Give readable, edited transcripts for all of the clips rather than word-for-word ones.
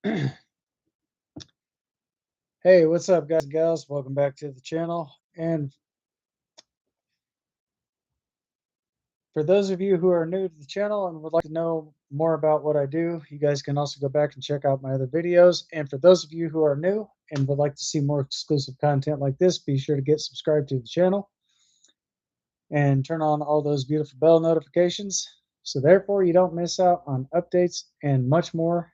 Hey, what's up, guys and gals? Welcome back to the channel. And for those of you who are new to the channel and would like to know more about what I do, you guys can also go back and check out my other videos. And for those of you who are new and would like to see more exclusive content like this, be sure to get subscribed to the channel and turn on all those beautiful bell notifications. So therefore you don't miss out on updates and much more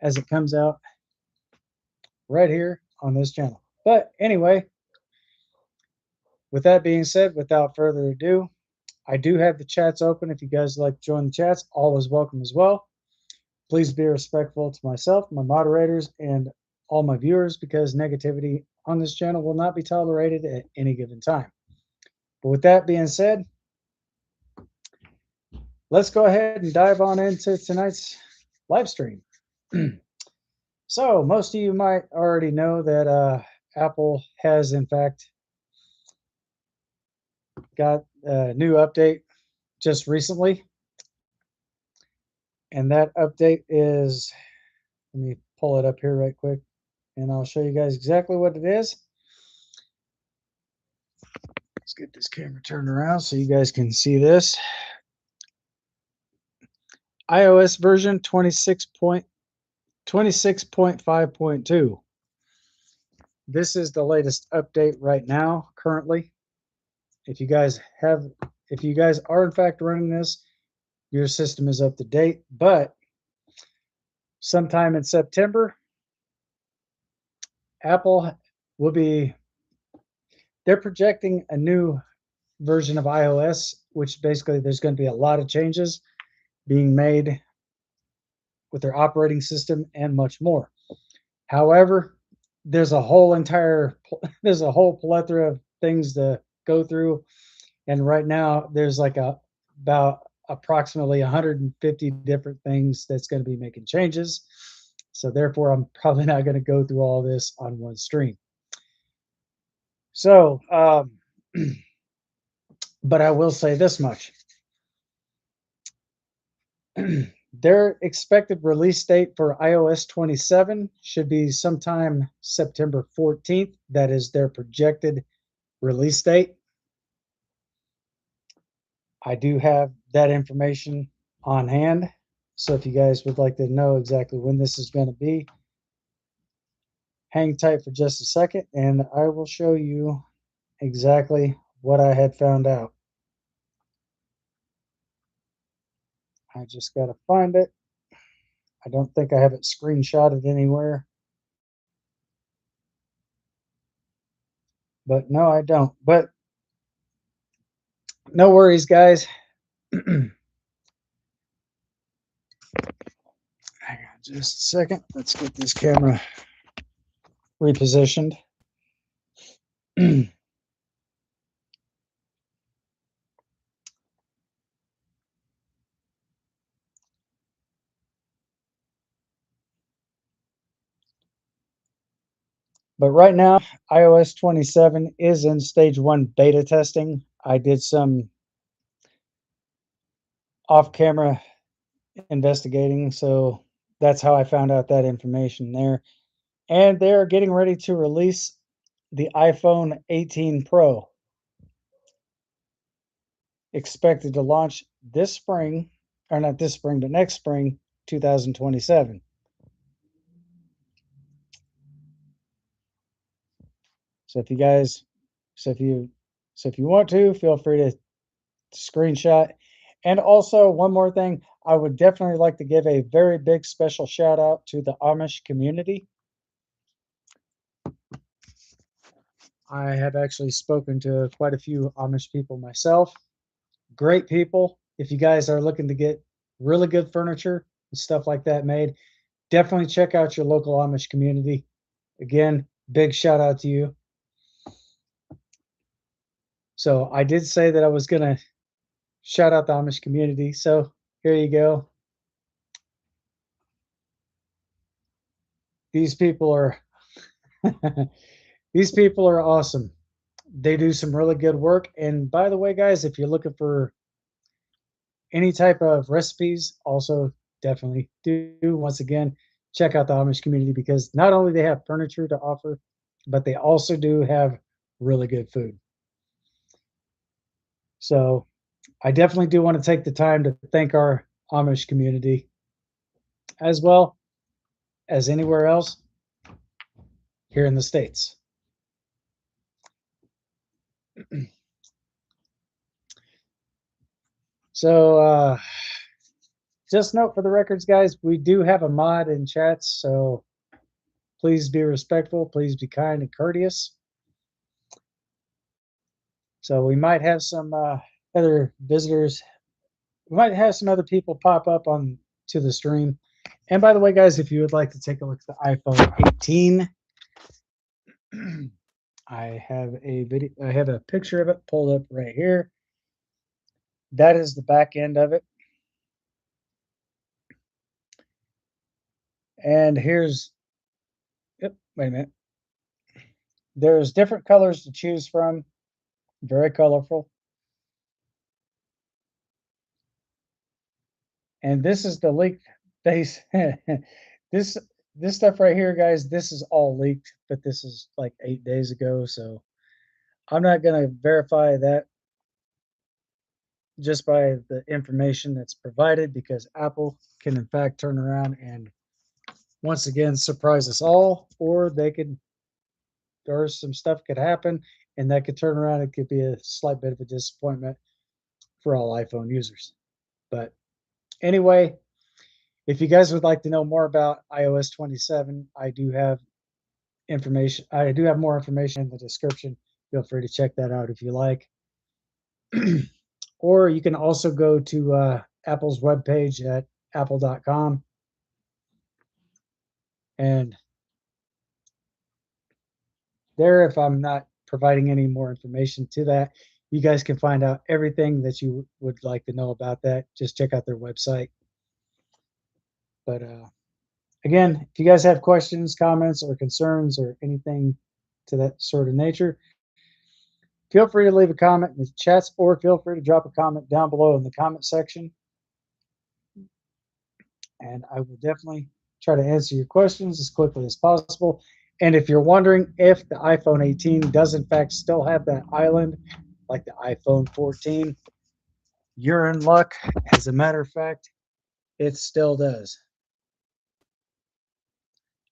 as it comes out right here on this channel. But anyway, with that being said, without further ado, I do have the chats open. If you guys like to join the chats, all is welcome as well. Please be respectful to myself, my moderators, and all my viewers because negativity on this channel will not be tolerated at any given time. But with that being said, let's go ahead and dive on into tonight's live stream. So most of you might already know that Apple has in fact got a new update just recently. And that update is, let me pull it up here right quick and I'll show you guys exactly what it is. Let's get this camera turned around so you guys can see this. iOS version 26.5.2. This is the latest update right now, currently. If you guys are in fact running this, your system is up to date, but sometime in September, Apple will be, they're projecting a new version of iOS, which basically there's going to be a lot of changes being made with their operating system and much more. However, there's a whole plethora of things to go through, and right now there's like about approximately 150 different things that's going to be making changes. So therefore, I'm probably not going to go through all this on one stream. So, but I will say this much. Their expected release date for iOS 27 should be sometime September 14th. That is their projected release date. I do have that information on hand. So if you guys would like to know exactly when this is going to be, hang tight for just a second and I will show you exactly what I had found out. I just got to find it. I don't think I have it screenshotted anywhere. But no, I don't. But no worries, guys. Hang on just a second. Let's get this camera repositioned. But right now, iOS 27 is in stage 1 beta testing. I did some off-camera investigating, so that's how I found out that information there. And they're getting ready to release the iPhone 18 Pro, expected to launch this spring, or not this spring, but next spring, 2027. So if you guys, so if you want to, feel free to screenshot. And also one more thing, I would definitely like to give a very big special shout out to the Amish community. I have actually spoken to quite a few Amish people myself. Great people. If you guys are looking to get really good furniture and stuff like that made, definitely check out your local Amish community. Again, big shout out to you. So I did say that I was going to shout out the Amish community. So here you go. These people are these people are awesome. They do some really good work. And by the way, guys, if you're looking for any type of recipes, also definitely do. Once again, check out the Amish community because not only they have furniture to offer, but they also do have really good food. So I definitely do want to take the time to thank our Amish community as well as anywhere else here in the States. So just note for the records, guys, we do have a mod in chats, so please be respectful, please be kind and courteous. So we might have some other visitors. We might have some other people pop up on to the stream. And by the way, guys, if you would like to take a look at the iPhone 18, I have a video. I have a picture of it pulled up right here. That is the back end of it. And here's, yep, wait a minute. There's different colors to choose from. Very colorful. And this is the leaked base. this this stuff right here, guys, this is all leaked, but this is like 8 days ago, so I'm not going to verify that just by the information that's provided because Apple can in fact turn around and once again surprise us all, or they could, or some stuff could happen and that could turn around. It could be a slight bit of a disappointment for all iPhone users. But anyway, if you guys would like to know more about iOS 27, I do have information. I do have more information in the description. Feel free to check that out if you like. Or you can also go to Apple's webpage at apple.com. And there, if I'm not providing any more information to that, you guys can find out everything that you would like to know about that. Just check out their website. But again, if you guys have questions, comments, or concerns, or anything to that sort of nature, feel free to leave a comment in the chats or feel free to drop a comment down below in the comment section. And I will definitely try to answer your questions as quickly as possible. And if you're wondering if the iPhone 18 does in fact still have that island like the iPhone 14, you're in luck. As a matter of fact, it still does.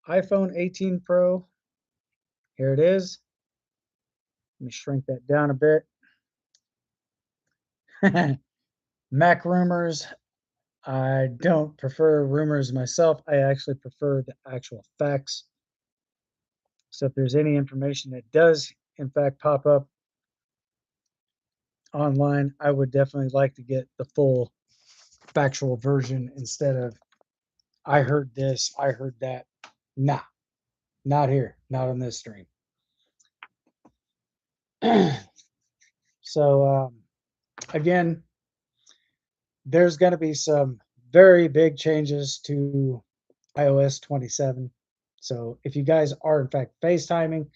iPhone 18 Pro, here it is. Let me shrink that down a bit. Mac rumors. I don't prefer rumors myself. I actually prefer the actual facts. So if there's any information that does in fact pop up online, I would definitely like to get the full factual version instead of I heard this, I heard that. Nah, not here, not on this stream. So again, there's going to be some very big changes to iOS 27. So if you guys are in fact FaceTiming,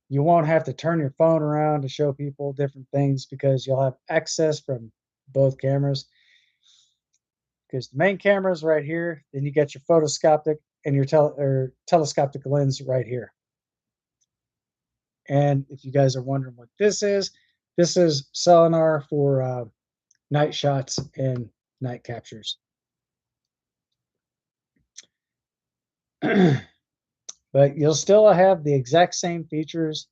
you won't have to turn your phone around to show people different things because you'll have access from both cameras. Because the main camera is right here, then you get your photoscopic and your telescopic lens right here. And if you guys are wondering what this is sonar for night shots and night captures. But you'll still have the exact same features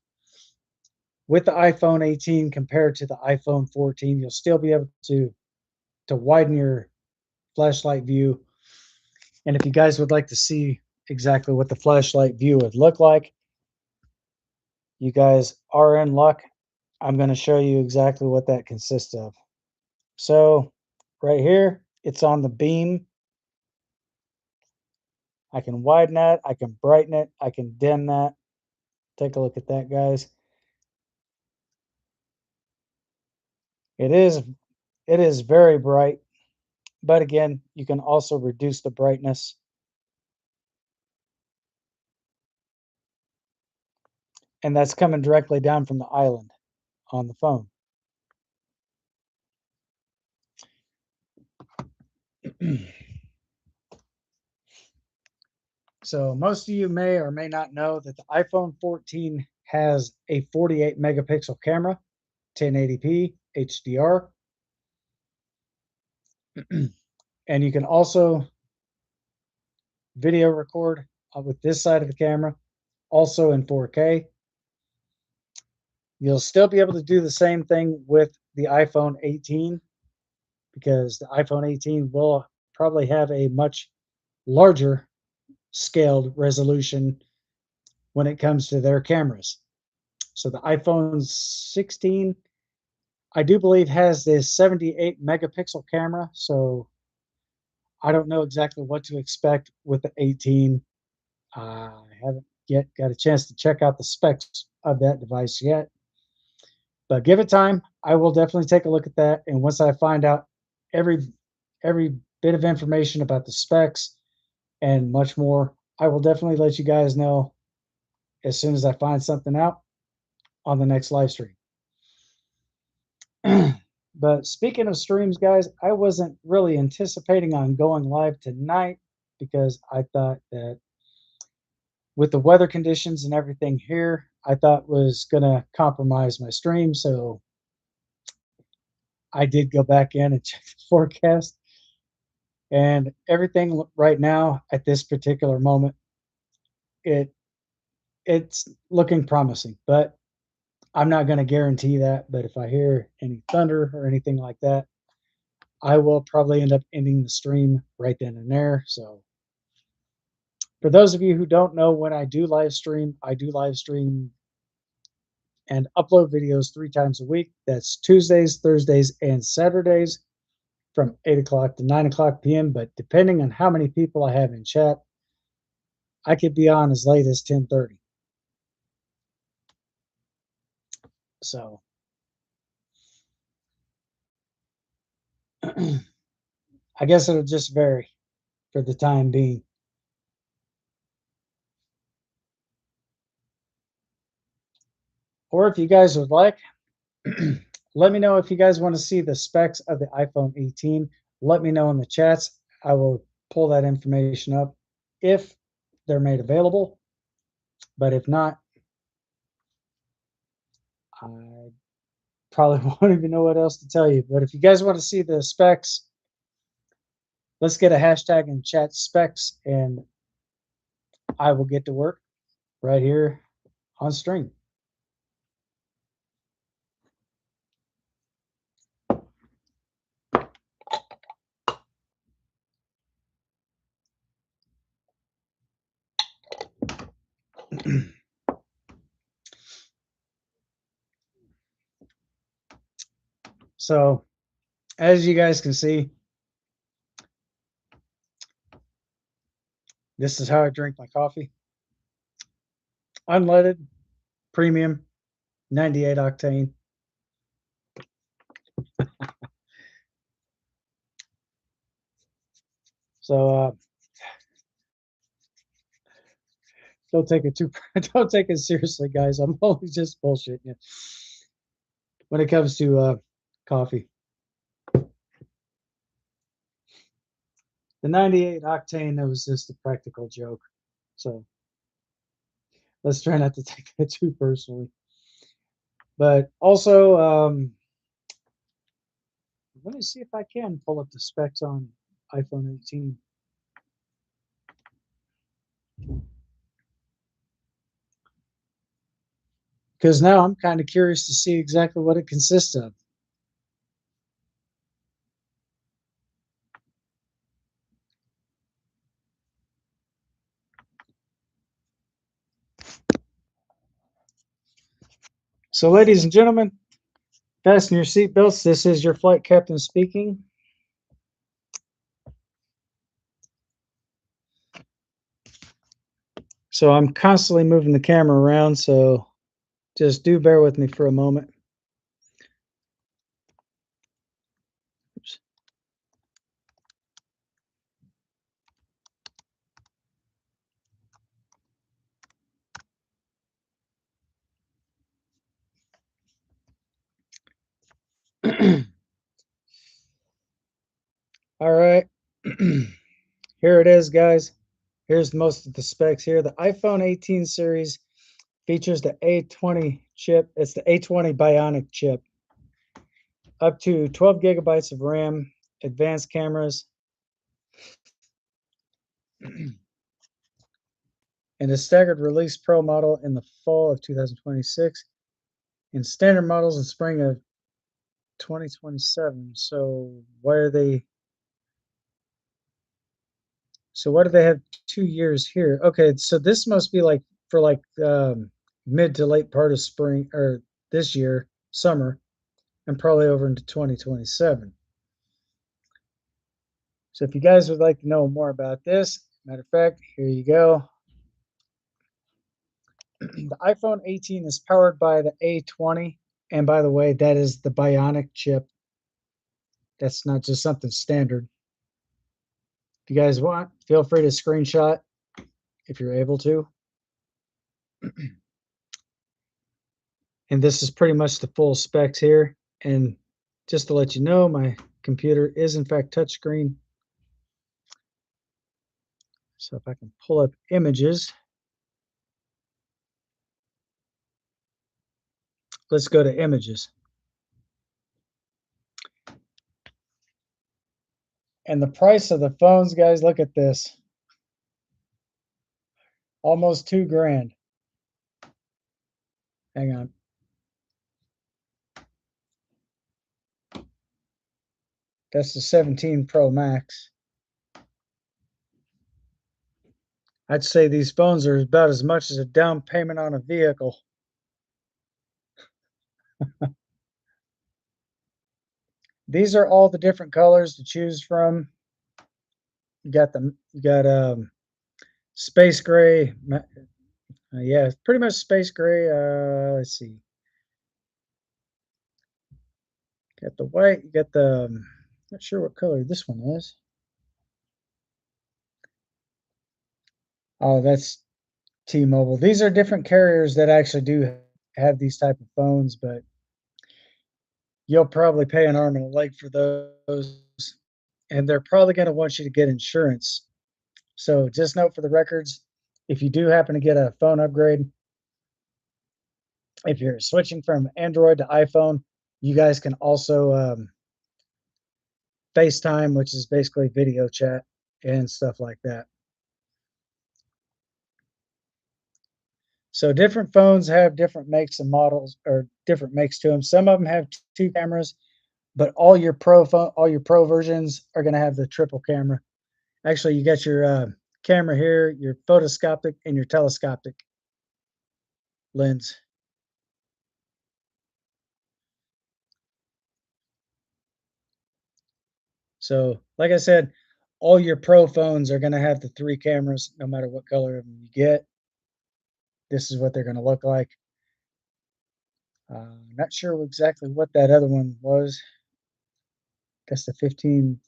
with the iPhone 18 compared to the iPhone 14. You'll still be able to widen your flashlight view. And if you guys would like to see exactly what the flashlight view would look like, you guys are in luck. I'm going to show you exactly what that consists of. So right here, it's on the beam. I can widen that, I can brighten it, I can dim that. Take a look at that, guys. It is very bright, but again, you can also reduce the brightness. And that's coming directly down from the island on the phone. So most of you may or may not know that the iPhone 14 has a 48 megapixel camera, 1080p HDR, and you can also video record with this side of the camera, also in 4K. You'll still be able to do the same thing with the iPhone 18 because the iPhone 18 will probably have a much larger scaled resolution when it comes to their cameras. So the iPhone 16, I do believe, has this 78 megapixel camera. So I don't know exactly what to expect with the 18. I haven't yet got a chance to check out the specs of that device yet. But give it time. I will definitely take a look at that. And once I find out every every bit of information about the specs and much more, I will definitely let you guys know as soon as I find something out on the next live stream. But speaking of streams, guys, I wasn't really anticipating on going live tonight because I thought that with the weather conditions and everything here, I thought was going to compromise my stream. So I did go back in and check the forecast, and everything right now at this particular moment, it it's looking promising. But I'm not going to guarantee that. But if I hear any thunder or anything like that, I will probably end up ending the stream right then and there. So for those of you who don't know, when I do live stream, I do live stream and upload videos 3 times a week. That's Tuesdays, Thursdays, and Saturdays from 8 o'clock to 9 o'clock p.m. But depending on how many people I have in chat, I could be on as late as 10:30. So I guess it'll just vary for the time being. Or if you guys would like, let me know if you guys want to see the specs of the iPhone 18. Let me know in the chats. I will pull that information up if they're made available. But if not, I probably won't even know what else to tell you. But if you guys want to see the specs, let's get a hashtag in chat specs, and I will get to work right here on stream. So, as you guys can see, this is how I drink my coffee. Unleaded, premium, 98 octane. So don't take it too don't take it seriously, guys. I'm only just bullshitting you when it comes to coffee. The 98 octane, that was just a practical joke. So let's try not to take that too personally. But also, let me see if I can pull up the specs on iPhone 18. Because now I'm kind of curious to see exactly what it consists of. So, ladies and gentlemen, fasten your seatbelts. This is your flight captain speaking. So I'm constantly moving the camera around, so just do bear with me for a moment. Oops. All right. Here it is, guys. Here's most of the specs here. The iPhone 18 series features the A20 chip. It's the A20 Bionic chip. Up to 12 gigabytes of RAM, advanced cameras, and a staggered release Pro model in the fall of 2026, and standard models in spring of 2027. So why are they? So why do they have 2 years here? Okay, so this must be like for like mid to late part of spring or this year, summer, and probably over into 2027. So if you guys would like to know more about this, matter of fact, here you go. The iPhone 18 is powered by the A20. And by the way, that is the Bionic chip. That's not just something standard. If you guys want, feel free to screenshot if you're able to. And this is pretty much the full specs here. And just to let you know, my computer is in fact touchscreen. So if I can pull up images, let's go to images. And the price of the phones, guys, look at this. Almost $2,000. Hang on. That's the 17 Pro Max. I'd say these phones are about as much as a down payment on a vehicle. These are all the different colors to choose from. You got space gray. Yeah, pretty much space gray. Let's see. Got the white. You got the. Not sure what color this one is. Oh, that's T-Mobile. These are different carriers that actually do have these type of phones, but you'll probably pay an arm and a leg for those, and they're probably going to want you to get insurance. So just note for the records, if you do happen to get a phone upgrade, if you're switching from Android to iPhone, you guys can also FaceTime, which is basically video chat and stuff like that. So different phones have different makes and models, or different makes to them. Some of them have two cameras, but all your pro versions are going to have the triple camera. Actually, you got your camera here, your photoscopic and your telescopic lens. So, like I said, all your pro phones are going to have the three cameras, no matter what color of them you get. This is what they're going to look like. Not sure exactly what that other one was. Guess the 15.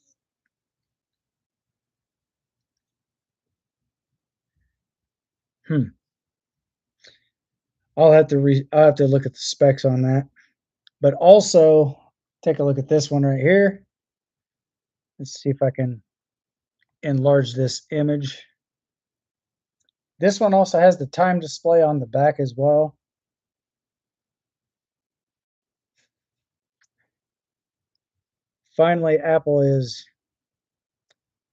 I'll have to look at the specs on that. But also take a look at this one right here. Let's see if I can enlarge this image. This one also has the time display on the back as well. Finally, Apple is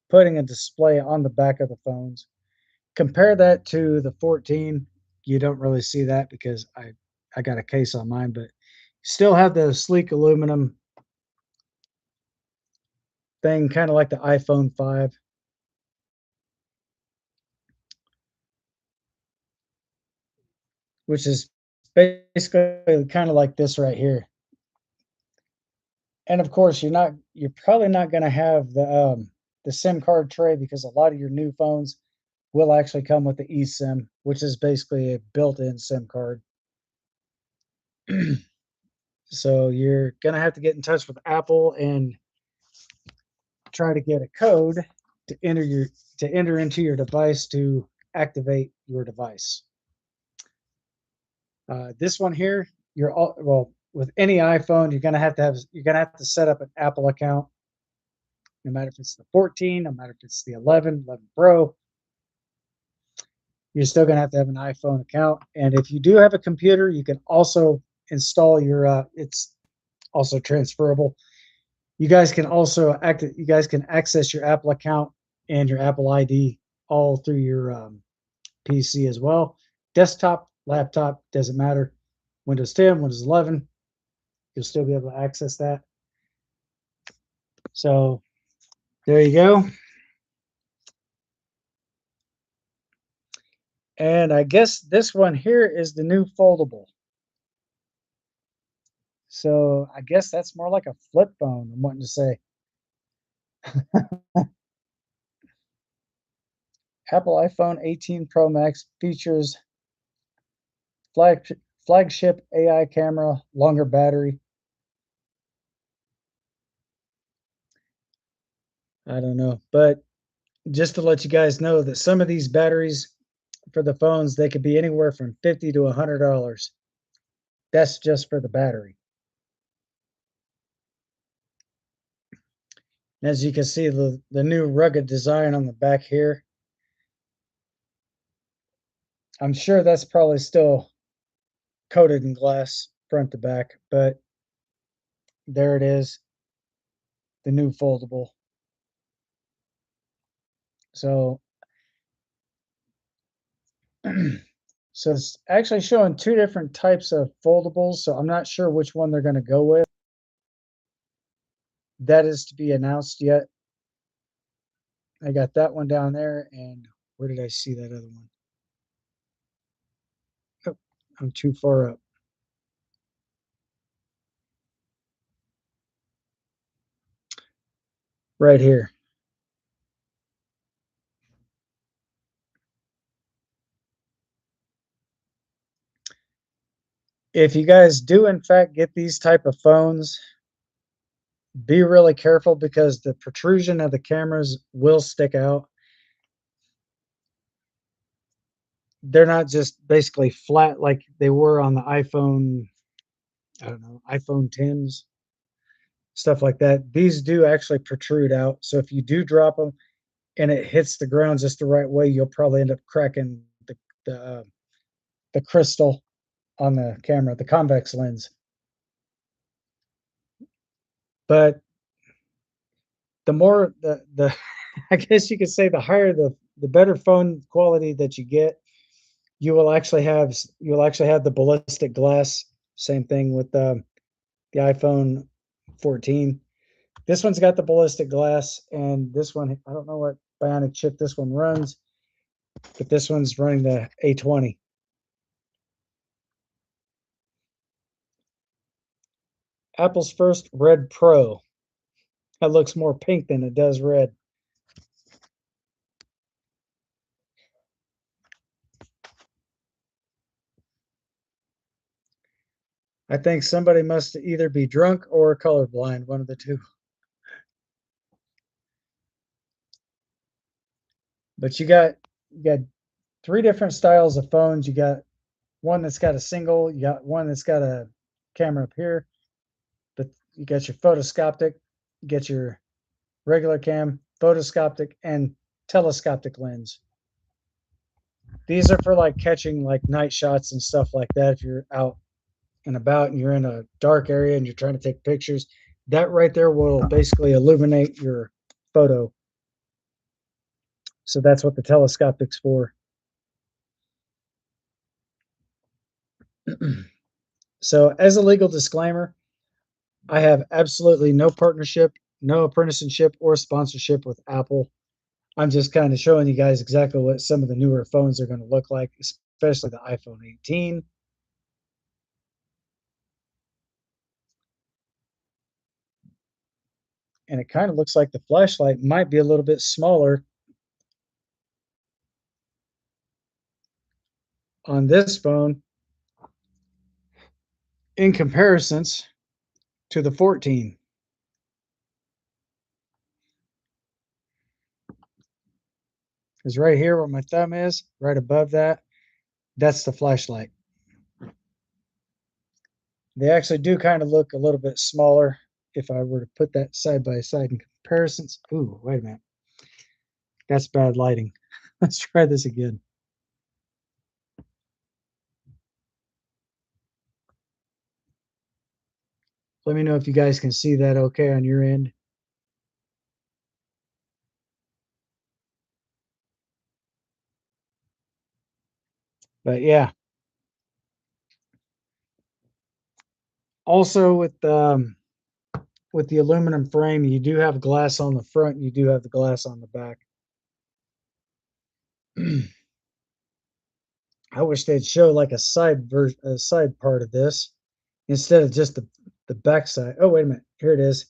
putting a display on the back of the phones. Compare that to the 14. You don't really see that because I got a case on mine, but still have the sleek aluminum thing, kind of like the iPhone 5. Which is basically kind of like this right here. And of course, you're probably not going to have the SIM card tray, because a lot of your new phones will actually come with the eSIM, which is basically a built-in SIM card. So you're going to have to get in touch with Apple and try to get a code to enter into your device to activate your device. This one here, with any iPhone, you're gonna have to set up an Apple account, no matter if it's the 14, no matter if it's the 11, 11 Pro. You're still going to have an iPhone account. And if you do have a computer, you can also install your, it's also transferable. You guys can also you guys can access your Apple account and your Apple ID all through your PC as well. Desktop, laptop, doesn't matter. Windows 10, Windows 11, you'll still be able to access that. So there you go. And I guess this one here is the new foldable. So I guess that's more like a flip phone, I'm wanting to say. Apple iPhone 18 Pro Max features flagship AI camera, longer battery. I don't know, but just to let you guys know that some of these batteries for the phones, they could be anywhere from $50 to $100. That's just for the battery. As you can see, the new rugged design on the back here, I'm sure that's probably still coated in glass front to back, but there it is, the new foldable. So, so it's actually showing two different types of foldables. So I'm not sure which one they're going to go with. That is to be announced yet. I got that one down there, and where did I see that other one? Oh, I'm too far up. Right here. If you guys do in fact get these type of phones, be really careful because the protrusion of the cameras will stick out. They're not just basically flat like they were on the iPhone, I don't know, iPhone 10s, stuff like that. These do actually protrude out. So if you do drop them and it hits the ground just the right way, you'll probably end up cracking the crystal on the camera, the convex lens. But the more the I guess you could say the higher the better phone quality that you get, you'll actually have the ballistic glass. Same thing with the iPhone 14. This one's got the ballistic glass, and this one, I don't know what Bionic chip this one runs, but this one's running the A20. Apple's first Red Pro. That looks more pink than it does red. I think somebody must either be drunk or colorblind, one of the two. But you got three different styles of phones. You got one that's got a single, you got one that's got a camera up here, but you got your photoscopic, you get your regular cam, photoscopic, and telescopic lens. These are for like catching like night shots and stuff like that. If you're out and about and you're in a dark area and you're trying to take pictures, that right there will basically illuminate your photo. So that's what the telescopic's for. So as a legal disclaimer, I have absolutely no partnership, no apprenticeship or sponsorship with Apple. I'm just kind of showing you guys exactly what some of the newer phones are going to look like, especially the iPhone 18. And it kind of looks like the flashlight might be a little bit smaller on this phone in comparisons to the 14. Because right here where my thumb is, right above that, that's the flashlight. They actually do kind of look a little bit smaller if I were to put that side by side in comparisons. Ooh, wait a minute. That's bad lighting. Let's try this again. Let me know if you guys can see that okay on your end. But yeah, also with the aluminum frame, you do have glass on the front, you do have the glass on the back. I wish they'd show like a side version, a side part of this instead of just the back side. Oh, wait a minute. Here it is.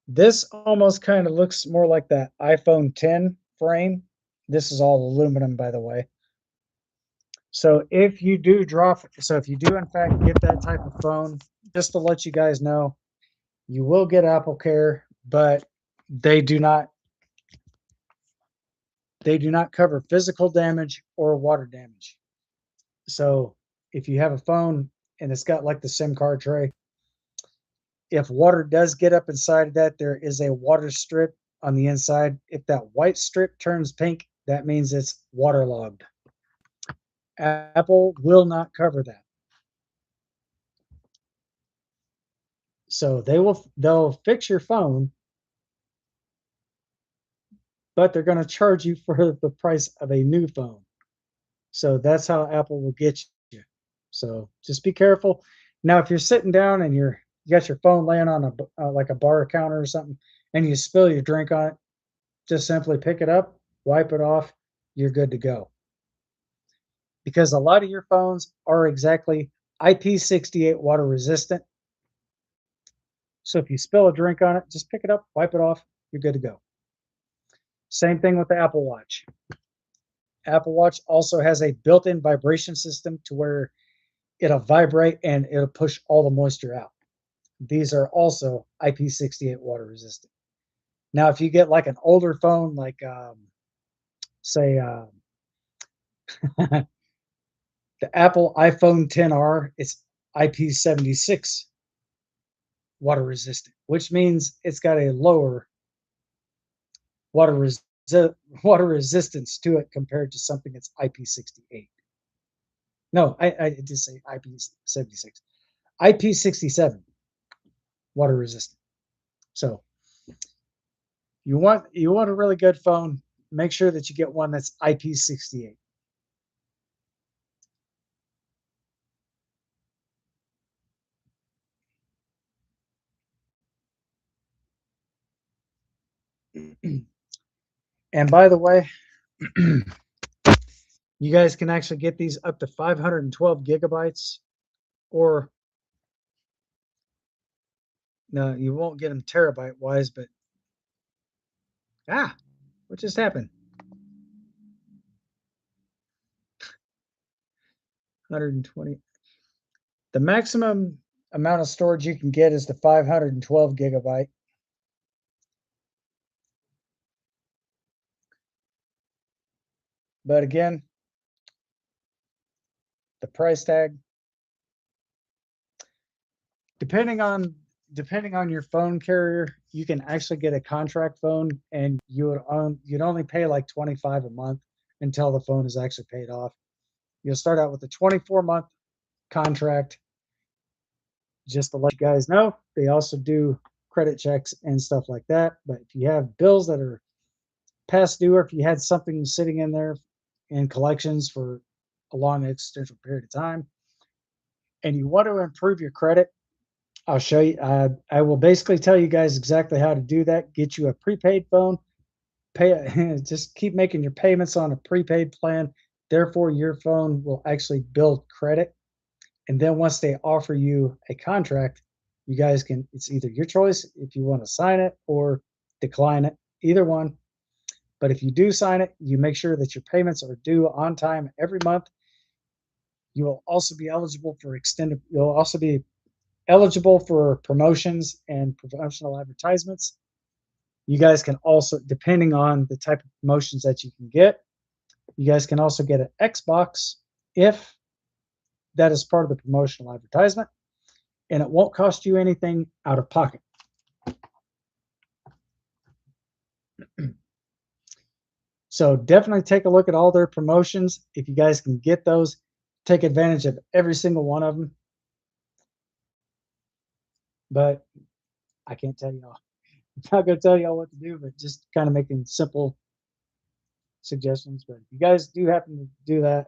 This almost kind of looks more like that iPhone 10 frame. This is all aluminum, by the way. So if you do if you do in fact get that type of phone, just to let you guys know, you will get Apple Care, but they do not cover physical damage or water damage. So if you have a phone and it's got like the SIM card tray, if water does get up inside of that, there is a water strip on the inside. If that white strip turns pink, that means it's waterlogged. Apple will not cover that. So they'll fix your phone, but they're going to charge you for the price of a new phone. So that's how Apple will get you. So just be careful. Now, if you're sitting down and you got your phone laying on a like a bar counter or something, and you spill your drink on it, just simply pick it up, wipe it off, you're good to go. Because a lot of your phones are exactly IP68 water resistant. So if you spill a drink on it, just pick it up, wipe it off, you're good to go. Same thing with the Apple Watch. Apple Watch also has a built-in vibration system to where it'll vibrate and it'll push all the moisture out. These are also IP68 water resistant. Now, if you get like an older phone, like say the Apple iPhone 10R, it's IP76 water resistant, which means it's got a lower water water resistance to it compared to something that's IP68. No, I did say IP76. IP67 water resistant. So you want a really good phone, make sure that you get one that's IP68. And by the way, you guys can actually get these up to 512 gigabytes, or no, you won't get them terabyte wise, but what just happened? 120. The maximum amount of storage you can get is the 512 gigabyte. But again, the price tag, depending on your phone carrier, you can actually get a contract phone, and you'd only pay like 25 a month until the phone is actually paid off. You'll start out with a 24-month contract. Just to let you guys know, they also do credit checks and stuff like that. But if you have bills that are past due, or if you had something sitting in there in collections for a long extensive period of time, and you want to improve your credit, I'll show you. I will basically tell you guys exactly how to do that. Get you a prepaid phone. Just keep making your payments on a prepaid plan. Therefore, your phone will actually build credit. And then once they offer you a contract, you guys can, it's either your choice if you want to sign it or decline it, either one. But if you do sign it, you make sure that your payments are due on time every month. You will also be eligible for you'll also be eligible for promotions and promotional advertisements. You guys can also, depending on the type of promotions that you can get, you guys can also get an Xbox if that is part of the promotional advertisement, and it won't cost you anything out of pocket. So definitely take a look at all their promotions. If you guys can get those, take advantage of every single one of them. but I can't tell y'all. I'm not going to tell y'all what to do, but just kind of making simple suggestions. But if you guys do happen to do that,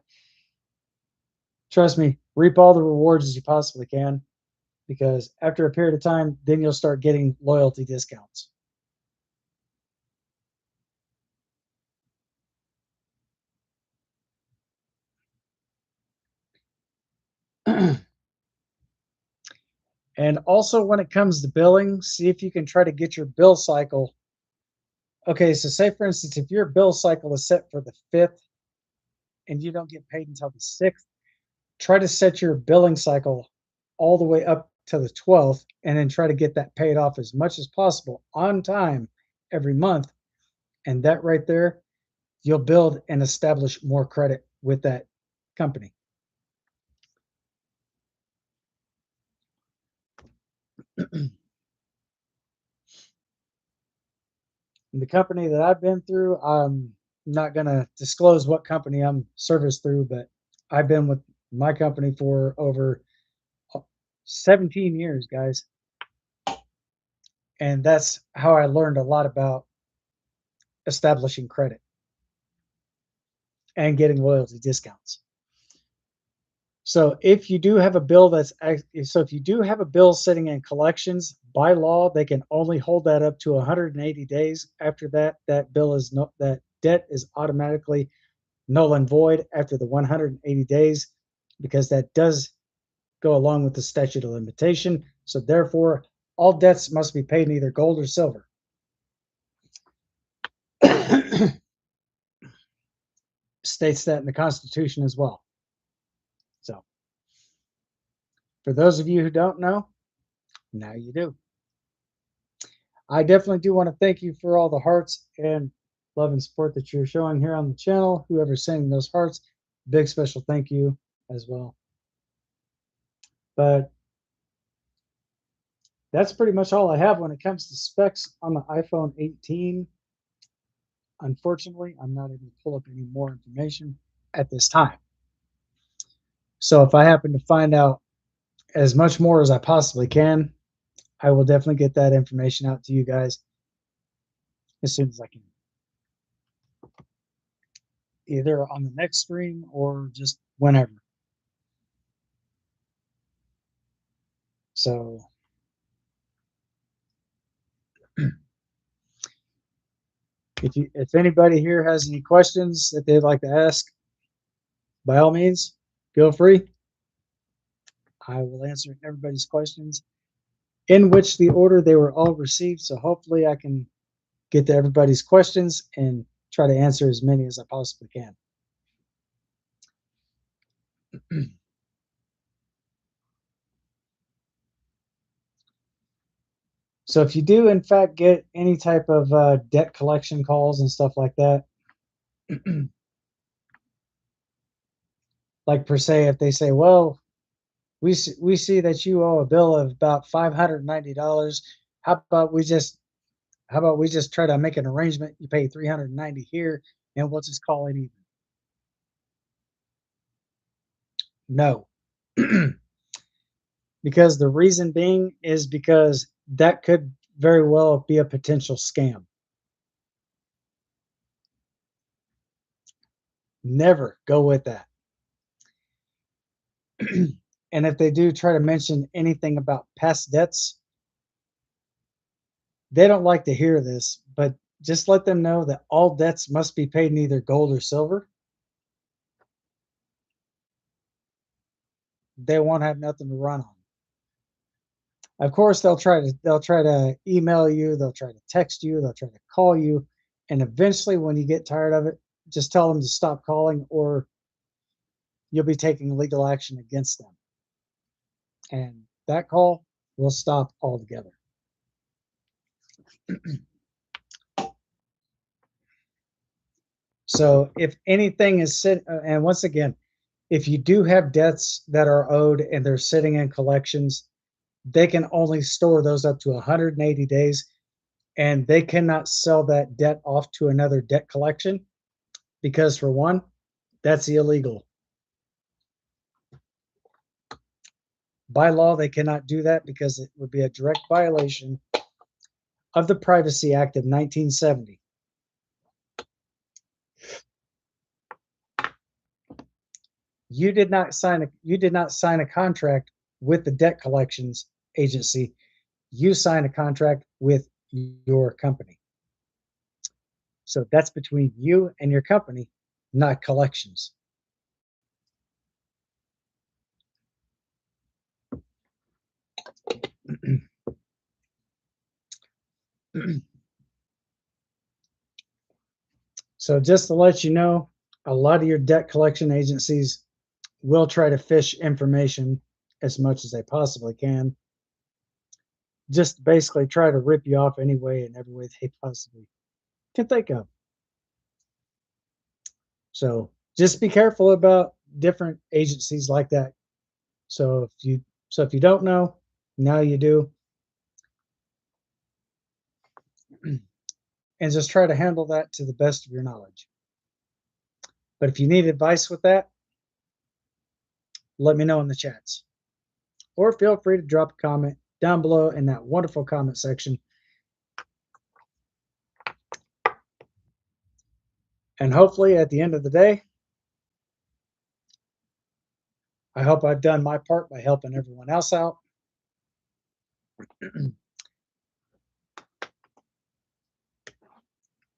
trust me, reap all the rewards as you possibly can, because after a period of time, then you'll start getting loyalty discounts. And also, when it comes to billing, see if you can try to get your bill cycle. Okay, so say for instance, if your bill cycle is set for the 5th and you don't get paid until the 6th, try to set your billing cycle all the way up to the 12th and then try to get that paid off as much as possible on time every month. And that right there, you'll build and establish more credit with that company. The company that I've been through, I'm not going to disclose what company I'm serviced through, but I've been with my company for over 17 years, guys. And that's how I learned a lot about establishing credit and getting loyalty discounts. So if you do have a bill if you do have a bill sitting in collections, by law, they can only hold that up to 180 days. After that, that debt is automatically null and void after the 180 days, because that does go along with the statute of limitation. So therefore, all debts must be paid in either gold or silver. States that in the Constitution as well. So for those of you who don't know, now you do. I definitely do want to thank you for all the hearts and love and support that you're showing here on the channel. Whoever's sending those hearts, big special thank you as well. But that's pretty much all I have when it comes to specs on the iPhone 18. Unfortunately, I'm not able to pull up any more information at this time. So if I happen to find out as much more as I possibly can, I will definitely get that information out to you guys as soon as I can. Either on the next stream or just whenever. So if anybody here has any questions that they'd like to ask, by all means, feel free. I will answer everybody's questions in which the order they were all received. So hopefully I can get to everybody's questions and try to answer as many as I possibly can. So if you do, in fact, get any type of debt collection calls and stuff like that, like per se, if they say, well, we see that you owe a bill of about $590. How about we just try to make an arrangement? You pay $390 here, and we'll just call it even. No, because the reason being is because that could very well be a potential scam. Never go with that. And if they do try to mention anything about past debts, they don't like to hear this, but just let them know that all debts must be paid in either gold or silver. They won't have nothing to run on. Of course, they'll try to email you, they'll try to text you, they'll try to call you, and eventually when you get tired of it, just tell them to stop calling, or you'll be taking legal action against them. And that call will stop altogether. So if anything is and once again, if you do have debts that are owed and they're sitting in collections, they can only store those up to 180 days, and they cannot sell that debt off to another debt collection because, for one, that's illegal. By law, they cannot do that because it would be a direct violation of the Privacy Act of 1970. You did not sign a contract with the debt collections agency. You signed a contract with your company. So that's between you and your company, not collections. So just to let you know, a lot of your debt collection agencies will try to fish information as much as they possibly can. Just basically try to rip you off any way and every way they possibly can think of. So just be careful about different agencies like that. So if you don't know, now you do. And just try to handle that to the best of your knowledge. But if you need advice with that, let me know in the chats. Or feel free to drop a comment down below in that wonderful comment section. And hopefully at the end of the day, I hope I've done my part by helping everyone else out.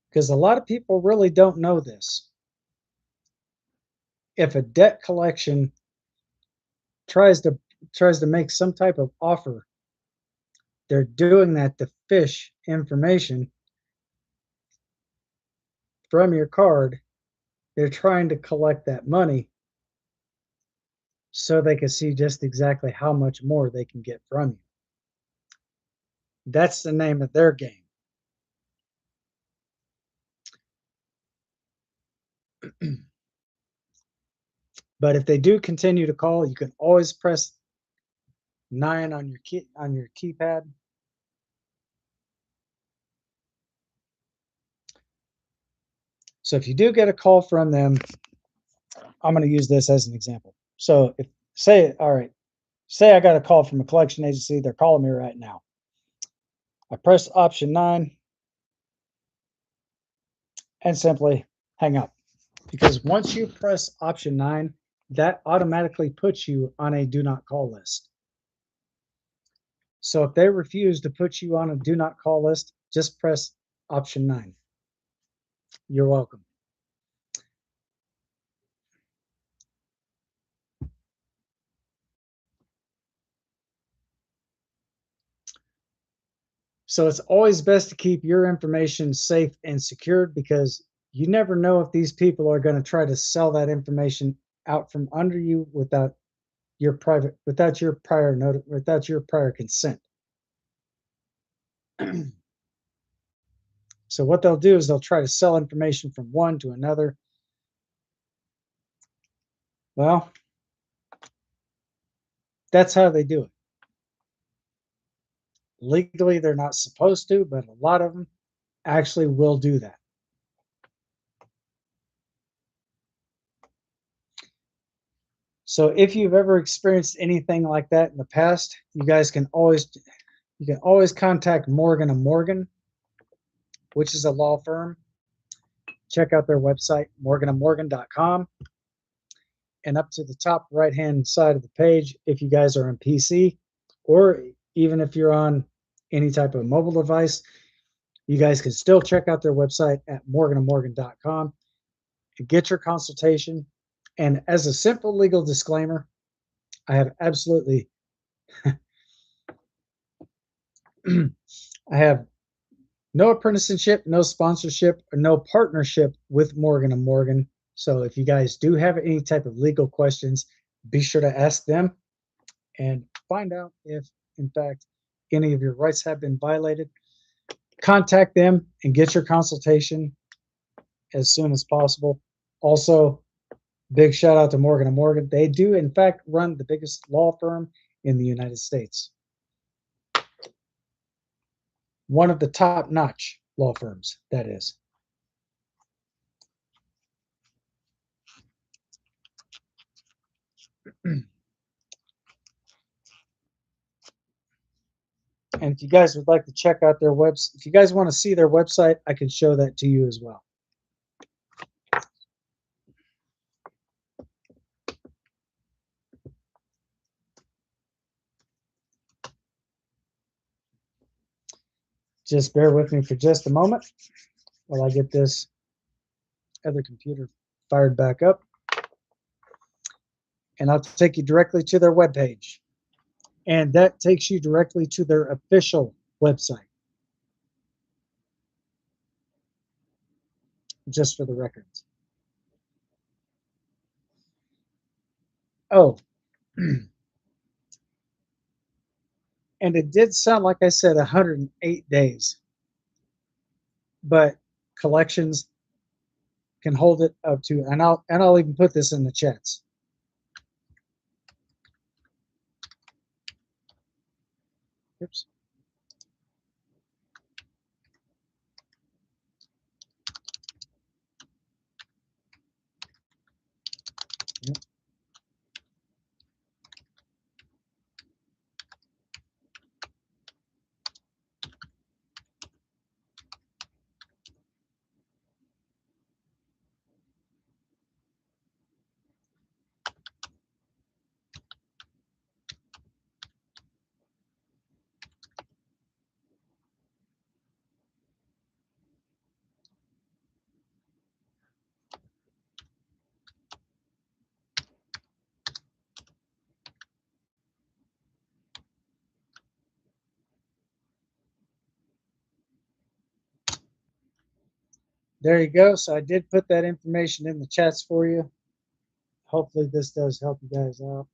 Because a lot of people really don't know this. If a debt collection tries to make some type of offer, they're doing that to fish information from your card. They're trying to collect that money so they can see just exactly how much more they can get from you. That's the name of their game. But if they do continue to call, you can always press 9 on your keypad. So if you do get a call from them, I'm going to use this as an example. So if say I got a call from a collection agency, they're calling me right now. I press option 9 and simply hang up. Because once you press option 9, that automatically puts you on a do not call list. So if they refuse to put you on a do not call list, just press option 9. You're welcome. So it's always best to keep your information safe and secured because you never know if these people are going to try to sell that information out from under you without your prior consent. So what they'll do is they'll try to sell information from one to another. Well, that's how they do it. Legally, they're not supposed to, but a lot of them actually will do that. So if you've ever experienced anything like that in the past, you can always contact Morgan & Morgan, which is a law firm. Check out their website, morganandmorgan.com. And up to the top right-hand side of the page, if you guys are on PC, or even if you're on any type of mobile device, you guys can still check out their website at morganandmorgan.com and get your consultation. And as a simple legal disclaimer, I have absolutely I have no apprenticeship, no sponsorship, or no partnership with Morgan & Morgan. So if you guys do have any type of legal questions, be sure to ask them and find out if, in fact, any of your rights have been violated. Contact them and get your consultation as soon as possible. Also, big shout out to Morgan & Morgan. They do, in fact, run the biggest law firm in the United States. One of the top-notch law firms, that is. And if you guys would like to check out their website, if you guys want to see their website, I can show that to you as well. Just bear with me for just a moment while I get this other computer fired back up. And I'll take you directly to their webpage. And that takes you directly to their official website. Just for the records. Oh, and it did sound like I said 108 days, but collections can hold it up to, and I'll even put this in the chats. Oops. Yep. There you go. So I did put that information in the chats for you. Hopefully this does help you guys out.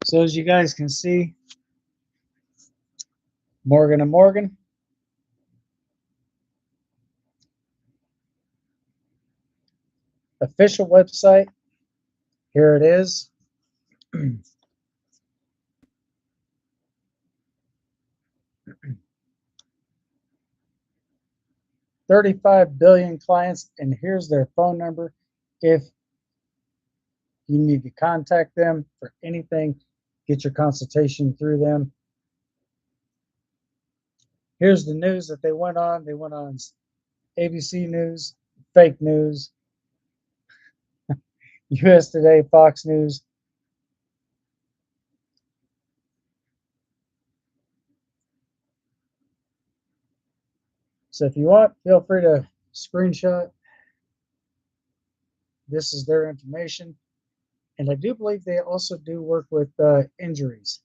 So as you guys can see, Morgan & Morgan. Official website. Here it is. 35 billion clients, and here's their phone number if you need to contact them for anything, get your consultation through them. Here's the news that they went on. They went on ABC News, fake news, US Today, Fox News. So if you want, feel free to screenshot. This is their information. And I do believe they also do work with injuries.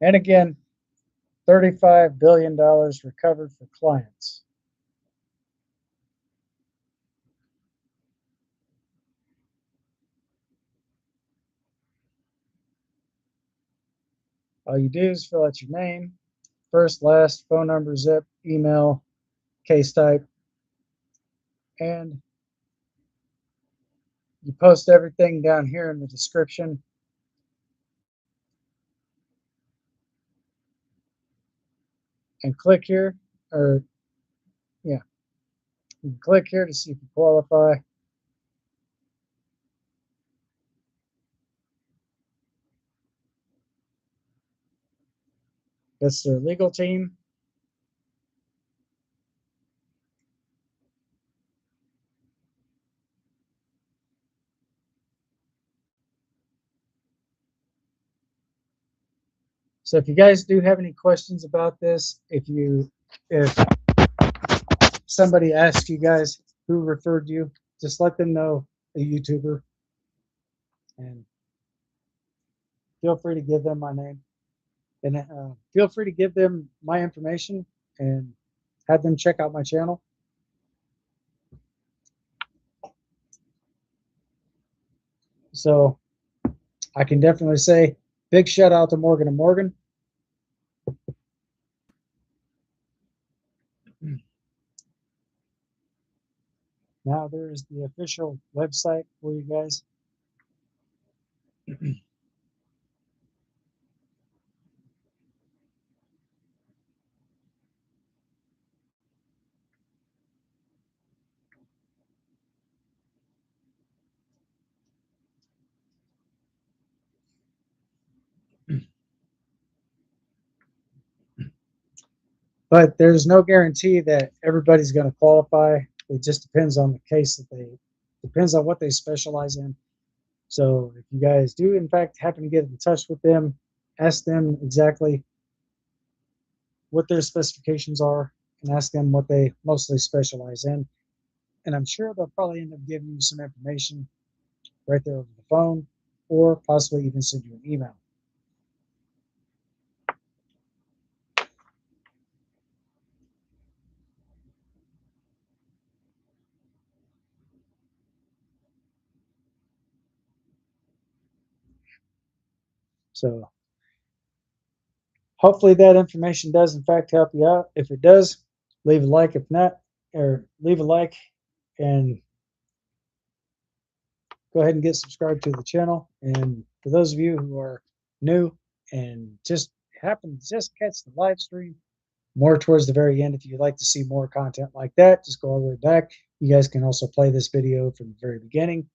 And again, $35 billion recovered for clients. All you do is fill out your name, first, last, phone number, zip, email, case type, and you post everything down here in the description. And click here, or yeah, you can click here to see if you qualify. That's their legal team. So if you guys do have any questions about this, if somebody asks you guys who referred you, just let them know a YouTuber, and feel free to give them my name, and feel free to give them my information and have them check out my channel. So I can definitely say big shout out to Morgan & Morgan. Now there's the official website for you guys. But there's no guarantee that everybody's going to qualify. It just depends on the case depends on what they specialize in. So if you guys do in fact happen to get in touch with them, ask them exactly what their specifications are and ask them what they mostly specialize in. And I'm sure they'll probably end up giving you some information right there over the phone, or possibly even send you an email. So hopefully that information does in fact help you out. If it does, leave a like. If not, or leave a like and go ahead and get subscribed to the channel. And for those of you who are new and just happen to just catch the live stream more towards the very end, if you'd like to see more content like that, just go all the way back. You guys can also play this video from the very beginning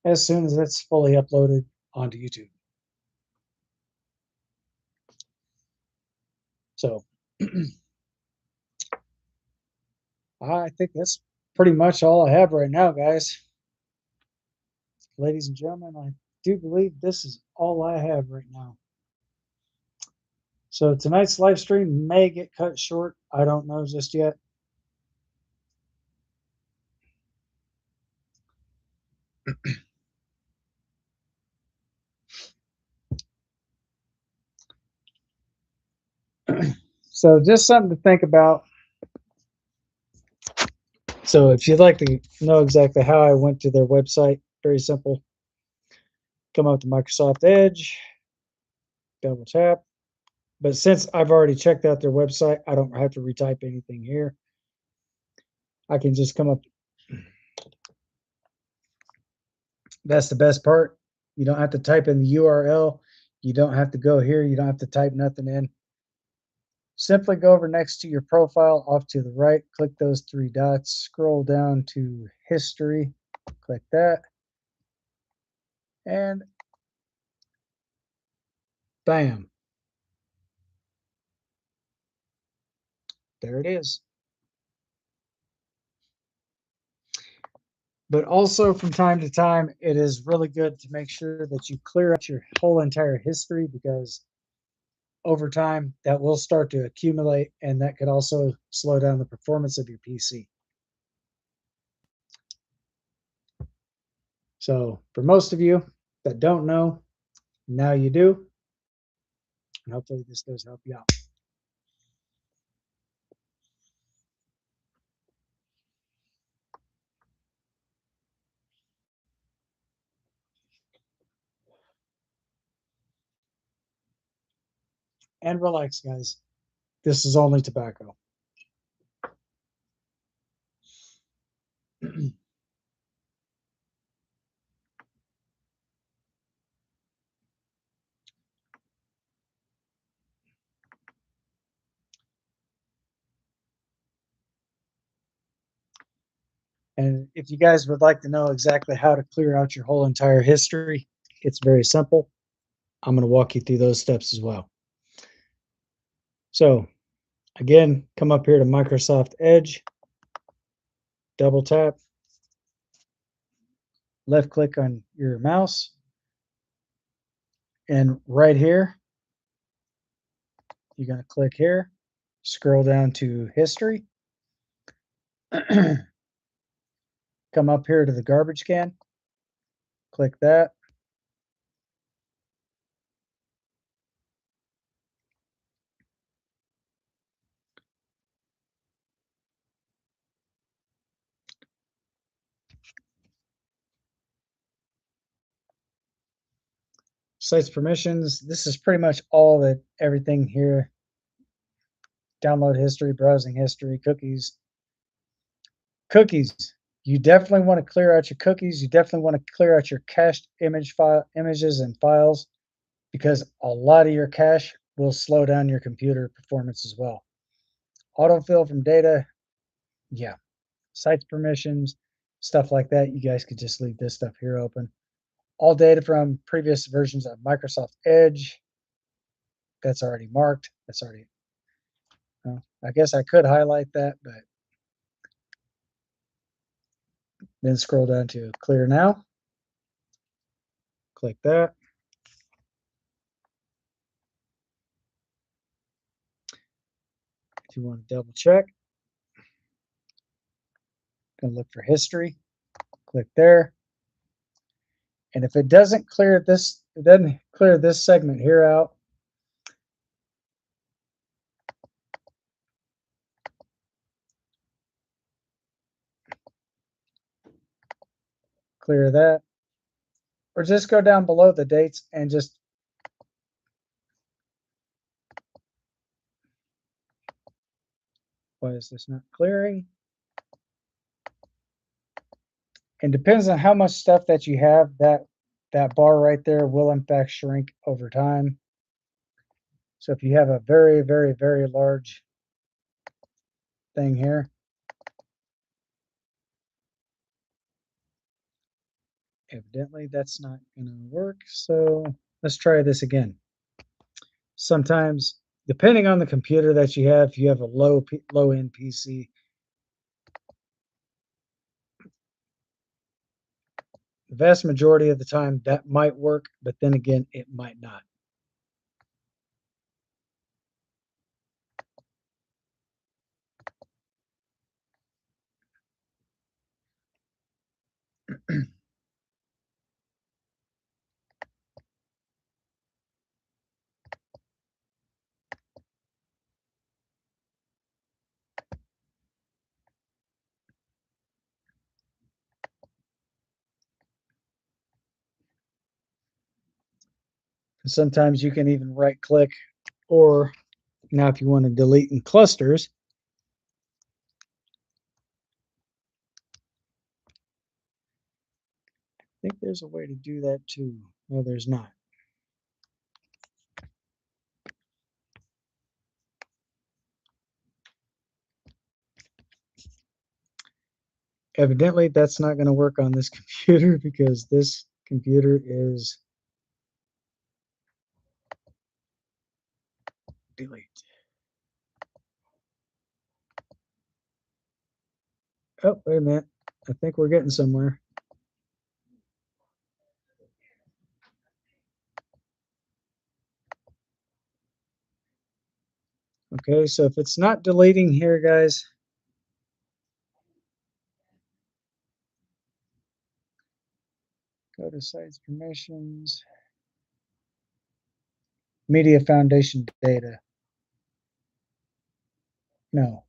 as soon as it's fully uploaded onto YouTube. So I think that's pretty much all I have right now, guys. Ladies and gentlemen, I do believe this is all I have right now. So tonight's live stream may get cut short. I don't know just yet. So just something to think about. So if you'd like to know exactly how I went to their website, very simple. Come up to Microsoft Edge, double tap. But since I've already checked out their website, I don't have to retype anything here. I can just come up. That's the best part. You don't have to type in the URL. You don't have to go here. You don't have to type nothing in. Simply go over next to your profile off to the right, click those three dots, scroll down to history, click that, and bam. There it is. But also from time to time, it is really good to make sure that you clear out your whole entire history, because over time that will start to accumulate, and that could also slow down the performance of your PC. So for most of you that don't know, now you do. And hopefully this does help you out. And relax, guys. This is only tobacco. And if you guys would like to know exactly how to clear out your whole entire history, it's very simple. I'm going to walk you through those steps as well. So again, come up here to Microsoft Edge, double tap, left click on your mouse, and right here, you're going to click here, scroll down to history, come up here to the garbage can, click that. Sites permissions. This is pretty much all that everything here. Download history, browsing history, cookies. Cookies. You definitely want to clear out your cookies. You definitely want to clear out your cached images and files, because a lot of your cache will slow down your computer performance as well. Autofill from data. Yeah. Sites permissions, stuff like that. You guys could just leave this stuff here open. All data from previous versions of Microsoft Edge. That's already marked. That's already, well, I guess I could highlight that, but then scroll down to clear now. Click that. If you want to double check, gonna look for history. Click there. And if it doesn't clear this, it doesn't clear this segment here out, clear that. Or just go down below the dates and just why is this not clearing? And depends on how much stuff that you have, that bar right there will in fact shrink over time. So if you have a very, very, very large thing here, evidently that's not going to work. So let's try this again. Sometimes, depending on the computer that you have, if you have a low-end PC, the vast majority of the time that might work, but then again, it might not. Sometimes you can even right click, or now if you want to delete in clusters, I think there's a way to do that too. No, there's not. Evidently, that's not going to work on this computer because this computer is delete. Oh, wait a minute. I think we're getting somewhere. Okay, so if it's not deleting here, guys, go to sites permissions, media foundation data. No.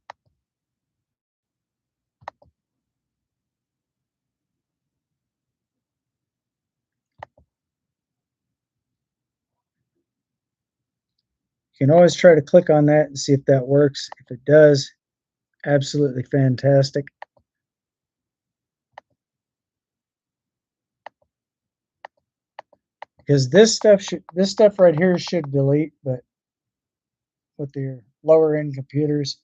You can always try to click on that and see if that works. If it does, absolutely fantastic. Because this stuff right here should delete, but with your lower end computers,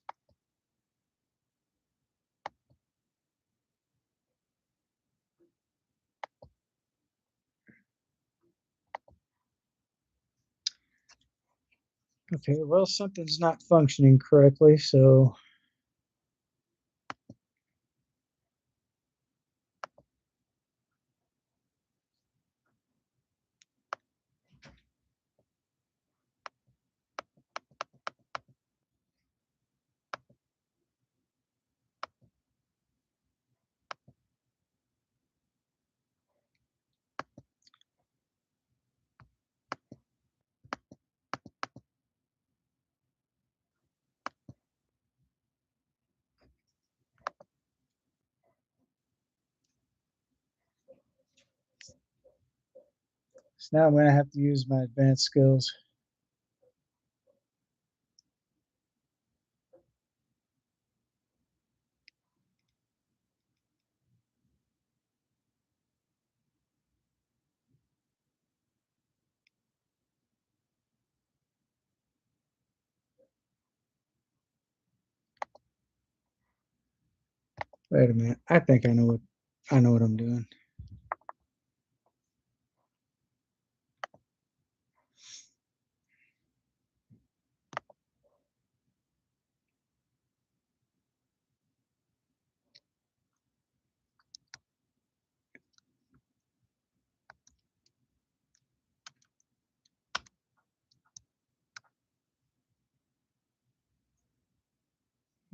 okay, well, something's not functioning correctly, so So now I'm going to have to use my advanced skills. Wait a minute. I think I know what I'm doing.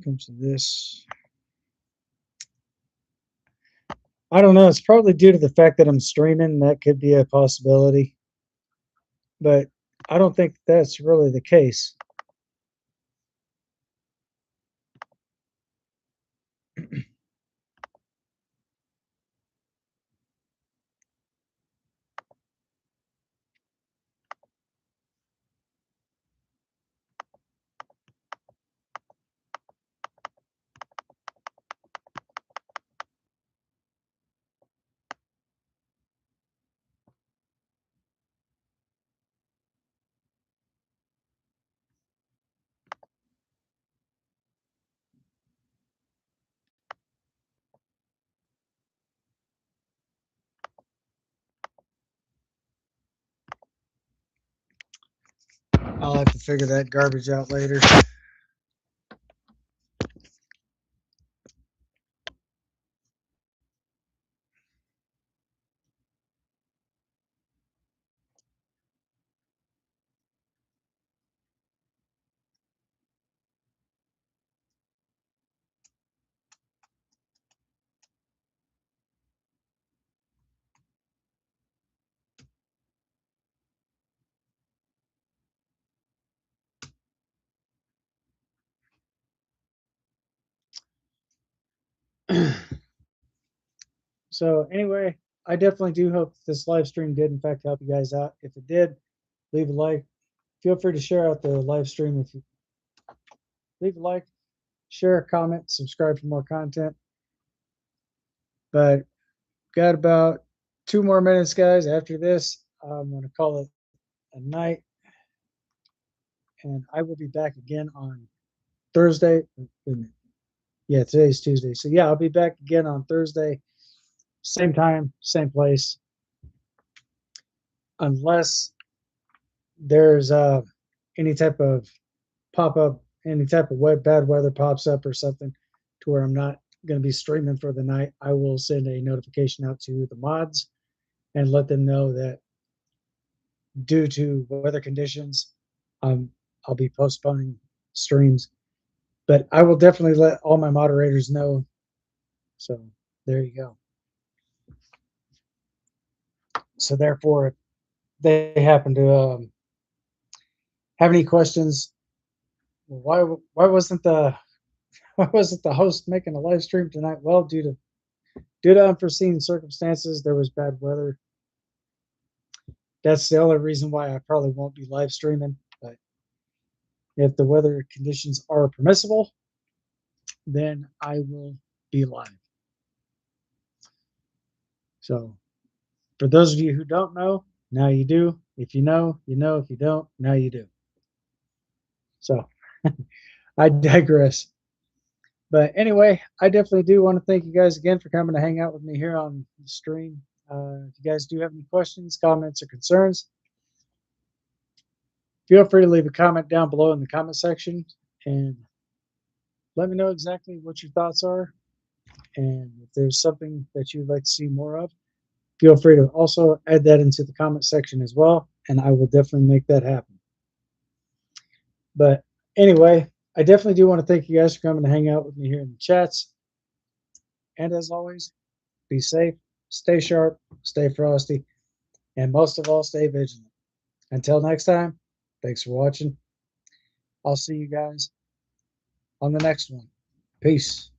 Comes to this. I don't know. It's probably due to the fact that I'm streaming. That could be a possibility. But I don't think that's really the case. I'll have to figure that garbage out later. So anyway, I definitely do hope this live stream did in fact help you guys out. If it did, leave a like. Feel free to share out the live stream if you leave a like, share a comment, subscribe for more content. But got about 2 more minutes, guys. After this, I'm going to call it a night. And I will be back again on Thursday. Yeah, today's Tuesday. So yeah, I'll be back again on Thursday. Same time, same place. Unless there's any type of pop up, any type of bad weather pops up or something to where I'm not going to be streaming for the night, I will send a notification out to the mods and let them know that due to weather conditions, I'll be postponing streams. But I will definitely let all my moderators know. So there you go. So therefore, if they happen to have any questions, why wasn't the why wasn't the host making a live stream tonight? Well, due to unforeseen circumstances, there was bad weather. That's the only reason why I probably won't be live streaming. But if the weather conditions are permissible, then I will be live. So for those of you who don't know, now you do. If you know, you know. If you don't, now you do. So I digress. But anyway, I definitely do want to thank you guys again for coming to hang out with me here on the stream. If you guys do have any questions, comments, or concerns, feel free to leave a comment down below in the comment section and let me know exactly what your thoughts are. And if there's something that you'd like to see more of, feel free to also add that into the comment section as well, and I will definitely make that happen. But anyway, I definitely do want to thank you guys for coming to hang out with me here in the chats. And as always, be safe, stay sharp, stay frosty, and most of all, stay vigilant. Until next time, thanks for watching. I'll see you guys on the next one. Peace.